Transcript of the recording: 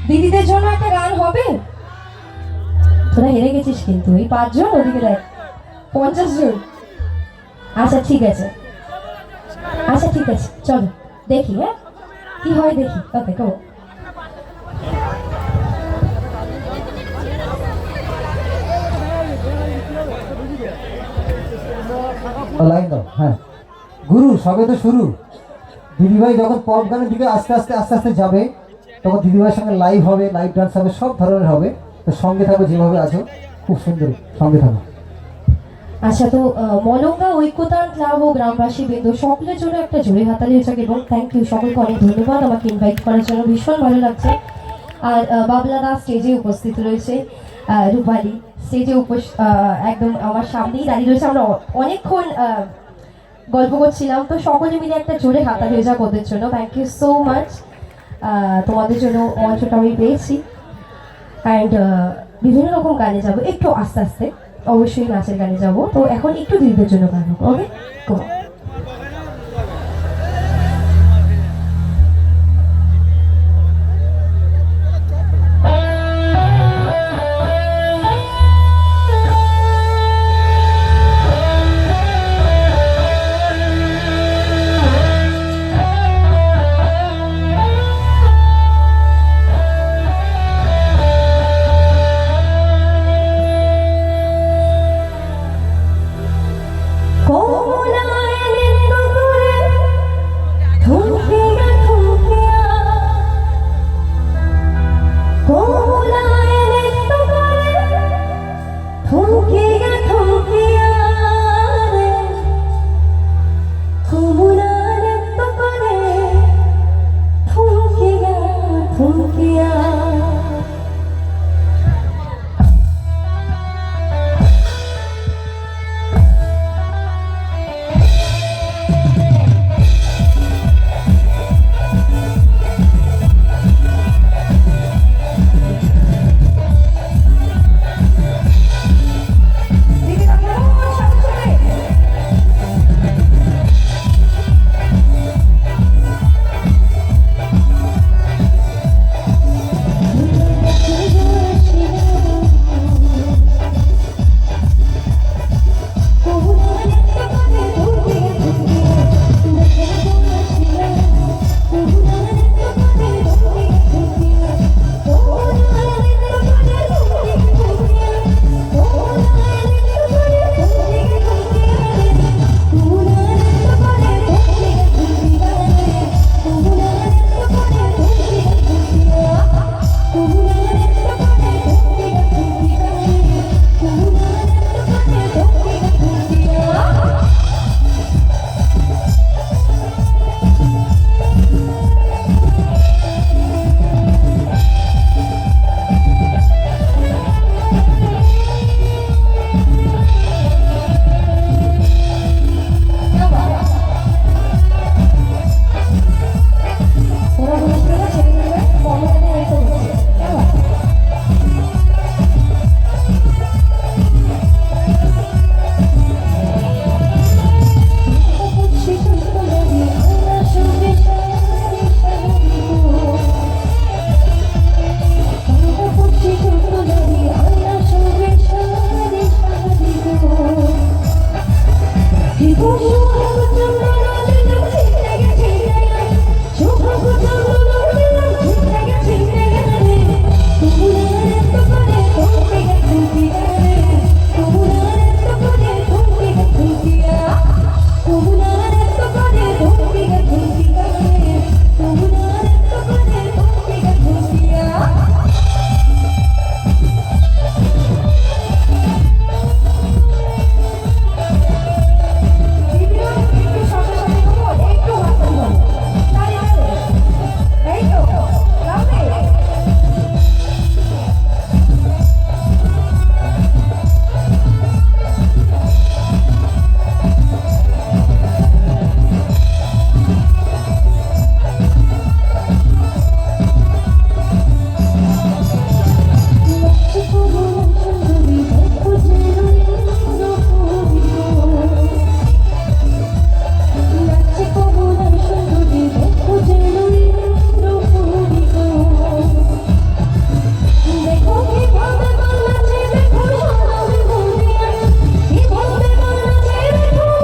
দিদিদের জন্য একটা গান হবে। তোরা হেরে গেছিস কিন্তু, এই 5 জন, ওদিকে দেখ 50 জন। আচ্ছা ঠিক আছে, আচ্ছা ঠিক আছে, চলো দেখি, হ্যাঁ কি হয় দেখি। ওকে কো লাইন দাও। হ্যাঁ গুরু, সবে তো শুরু। দিদিভাই যখন পপ গানের দিকে আস্তে আস্তে আস্তে আস্তে যাবে, তখন দিদিভাইয়ের সঙ্গে লাইভ হবে, লাইভ ডান্স হবে, সব ধরনের হবে। তো সঙ্গে থাকো, যেভাবে আছো খুব সুন্দর, সঙ্গে থাকো। আচ্ছা, তো মলঙ্গা ঐক্যতান ক্লাব ও গ্রামবাসী বৃন্দ সকলের জন্য একটা জোরে হাতালি হয়েছে এবং থ্যাংক ইউ, সকলকে অনেক ধন্যবাদ আমাকে ইনভাইট করার জন্য, ভীষণ ভালো লাগছে। আর বাবলা দাস স্টেজে উপস্থিত রয়েছে, রূপালী স্টেজে একদম আমার সামনেই দাঁড়িয়ে রয়েছে। আমরা অনেকক্ষণ গল্প করছিলাম, তো সকলে মিলে একটা জোরে হাতালি হয়ে যাক ওদের জন্য। থ্যাংক ইউ সো মাচ, তোমাদের জন্য মঞ্চটা আমি পেয়েছি। অ্যান্ড বিভিন্ন রকম গানে যাবো একটু আস্তে আস্তে, অবশ্যই নাচের গানে যাব। তো এখন একটু দিদিদের জন্য গান হোক, ওকে গো। Funkia